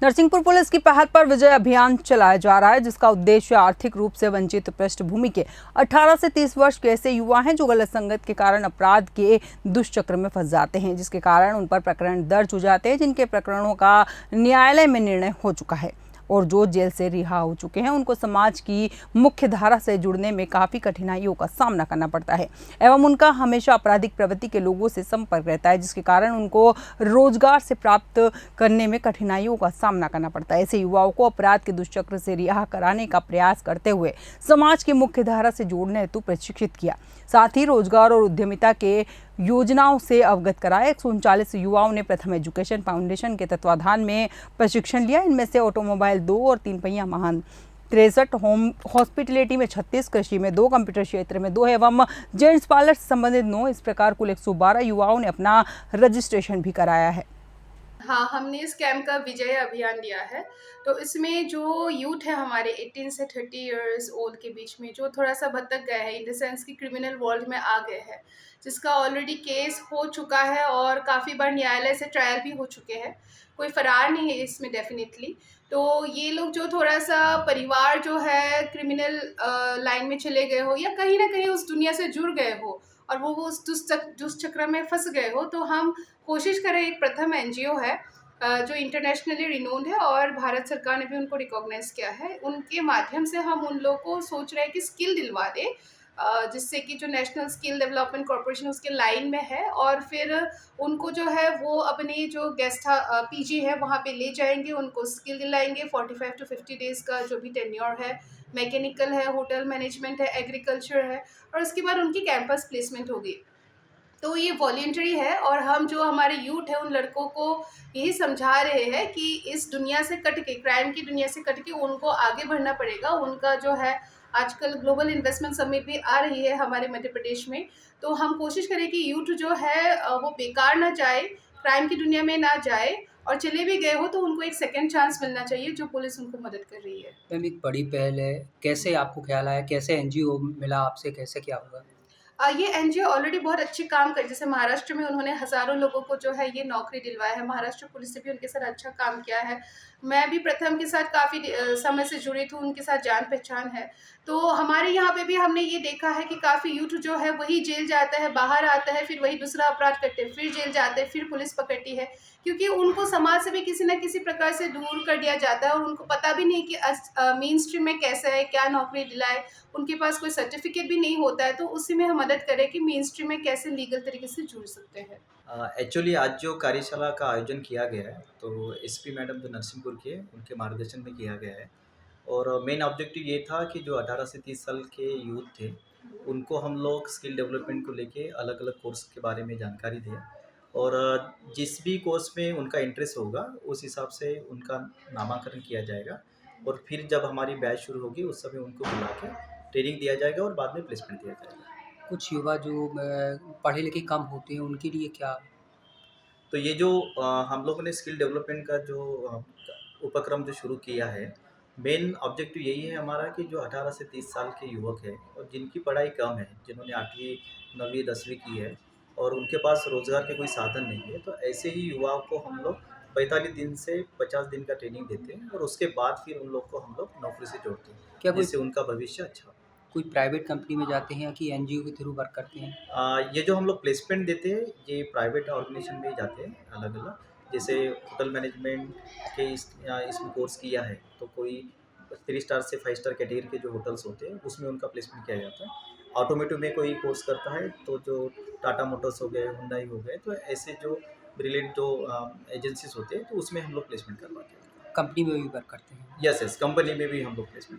Narsinghpur police की पहल पर विजय अभियान चलाया जा रहा है, जिसका उद्देश्य आर्थिक रूप से वंचित पृष्ठभूमि के 18 से 30 वर्ष के ऐसे युवा हैं जो गलत संगत के कारण अपराध के दुष्चक्र में फंस जाते हैं, जिसके कारण उन पर प्रकरण दर्ज हो जाते हैं, जिनके प्रकरणों का न्यायालय में निर्णय हो चुका है और जो जेल से रिहा हो चुके हैं उनको समाज की मुख्य धारा से जुड़ने में काफ़ी कठिनाइयों का सामना करना पड़ता है एवं उनका हमेशा आपराधिक प्रवृत्ति के लोगों से संपर्क रहता है, जिसके कारण उनको रोजगार से प्राप्त करने में कठिनाइयों का सामना करना पड़ता है। ऐसे युवाओं को अपराध के दुष्चक्र से रिहा कराने का प्रयास करते हुए समाज की मुख्य धारा से जोड़ने हेतु प्रशिक्षित किया, साथ ही रोजगार और उद्यमिता के योजनाओं से अवगत कराया। 139 युवाओं ने प्रथम एजुकेशन फाउंडेशन के तत्वाधान में प्रशिक्षण लिया। इनमें से ऑटोमोबाइल 2 और 3 पहिया वाहन 63, होम हॉस्पिटलिटी में 36, कृषि में 2, कंप्यूटर क्षेत्र में 2 एवं जेंट्स पार्लर से संबंधित 9। इस प्रकार कुल 112 युवाओं ने अपना रजिस्ट्रेशन भी कराया है। हाँ, हमने इस कैंप का विजय अभियान लिया है। तो इसमें जो यूथ है हमारे 18 से 30 इयर्स ओल्ड के बीच में, जो थोड़ा-सा भटक गए हैं इन द सेंस कि क्रिमिनल वर्ल्ड में आ गए हैं, जिसका ऑलरेडी केस हो चुका है और काफ़ी बार न्यायालय से ट्रायल भी हो चुके हैं। कोई फरार नहीं है इसमें डेफ़िनिटली। तो ये लोग जो थोड़ा-सा परिवार जो है क्रिमिनल लाइन में चले गए हो या कहीं न कहीं उस दुनिया से जुड़ गए हो और वो उस दुष्चक्र में फँस गए हो, तो हम कोशिश करें। एक प्रथम एनजीओ है जो इंटरनेशनली रिनोन्ड है और भारत सरकार ने भी उनको रिकॉग्नाइज़ किया है। उनके माध्यम से हम उन लोगों को सोच रहे हैं कि स्किल दिलवा दें, जिससे कि जो नेशनल स्किल डेवलपमेंट कॉर्पोरेशन उसके लाइन में है और फिर उनको जो है वो अपने जो पीजी है वहाँ पे ले जाएंगे, उनको स्किल दिलाएंगे। 45 टू 50 डेज़ का जो भी टेन्योर है, मैकेनिकल है, होटल मैनेजमेंट है, एग्रीकल्चर है और उसके बाद उनकी कैंपस प्लेसमेंट होगी। तो ये वॉलंटरी है और हम जो हमारे यूथ है उन लड़कों को यही समझा रहे हैं कि इस दुनिया से कट के, क्राइम की दुनिया से कट के उनको आगे बढ़ना पड़ेगा। उनका जो है आजकल ग्लोबल इन्वेस्टमेंट समिट भी आ रही है हमारे मध्य प्रदेश में, तो हम कोशिश करें कि यूथ जो है वो बेकार ना जाए, क्राइम की दुनिया में ना जाए और चले भी गए हो तो उनको एक सेकंड चांस मिलना चाहिए, जो पुलिस उनको मदद कर रही है। मैम, एक बड़ी पहल है। कैसे आपको ख्याल आया, कैसे एनजीओ मिला आपसे, कैसे क्या हुआ? ये एनजीओ ऑलरेडी बहुत अच्छे काम कर, जैसे महाराष्ट्र में उन्होंने हज़ारों लोगों को जो है ये नौकरी दिलवाया है। महाराष्ट्र पुलिस से भी उनके साथ अच्छा काम किया है। मैं भी प्रथम के साथ काफ़ी समय से जुड़ी थी, उनके साथ जान पहचान है। तो हमारे यहाँ पे भी हमने ये देखा है कि काफ़ी यूथ जो है वही जेल जाता है, बाहर आता है, फिर वही दूसरा अपराध करते हैं, फिर जेल जाते हैं, फिर पुलिस पकड़ती है, क्योंकि उनको समाज से भी किसी न किसी प्रकार से दूर कर दिया जाता है और उनको पता भी नहीं कि मेन स्ट्रीम में कैसा है, क्या नौकरी दिलाए। उनके पास कोई सर्टिफिकेट भी नहीं होता है, तो उसी में हम मदद करें कि मेन स्ट्रीम में कैसे लीगल तरीके से जुड़ सकते हैं। एक्चुअली आज जो कार्यशाला का आयोजन किया गया है तो एसपी मैडम जो नरसिंहपुर के उनके मार्गदर्शन में किया गया है और मेन ऑब्जेक्टिव ये था कि जो 18 से 30 साल के यूथ थे उनको हम लोग स्किल डेवलपमेंट को लेके अलग अलग कोर्स के बारे में जानकारी दें और जिस भी कोर्स में उनका इंटरेस्ट होगा उस हिसाब से उनका नामांकन किया जाएगा और फिर जब हमारी बैच शुरू होगी उस समय उनको बुला के ट्रेनिंग दिया जाएगा और बाद में प्लेसमेंट दिया जाएगा। कुछ युवा जो पढ़े लिखे कम होते हैं, उनके लिए क्या? तो ये जो हम लोगों ने स्किल डेवलपमेंट का जो उपक्रम जो शुरू किया है, मेन ऑब्जेक्टिव यही है हमारा कि जो 18 से 30 साल के युवक हैं और जिनकी पढ़ाई कम है, जिन्होंने 8वीं 9वीं 10वीं की है और उनके पास रोज़गार के कोई साधन नहीं है, तो ऐसे ही युवाओं को हम लोग 45 दिन से 50 दिन का ट्रेनिंग देते हैं और उसके बाद फिर उन लोग को हम लोग नौकरी से जोड़ते हैं, क्या जिससे उनका भविष्य अच्छा हो। कोई प्राइवेट कंपनी में जाते हैं या कि एनजीओ के थ्रू वर्क करते हैं? ये जो हम लोग प्लेसमेंट देते हैं ये प्राइवेट ऑर्गेनाइजेशन में ही जाते हैं अलग अलग, जैसे होटल मैनेजमेंट के इसमें कोर्स किया है तो कोई 3 स्टार से 5 स्टार कैटेगरी के जो होटल्स होते हैं उसमें उनका प्लेसमेंट किया जाता है। ऑटोमेटिव में कोई कोर्स करता है तो जो टाटा मोटर्स हो गए, हुंडई हो गए, तो ऐसे जो रिलेटेड जो एजेंसीज होते हैं तो उसमें हम लोग प्लेसमेंट करवाते हैं। कंपनी में भी वर्क करते हैं? यस यस, कंपनी में भी हम लोग प्लेसमेंट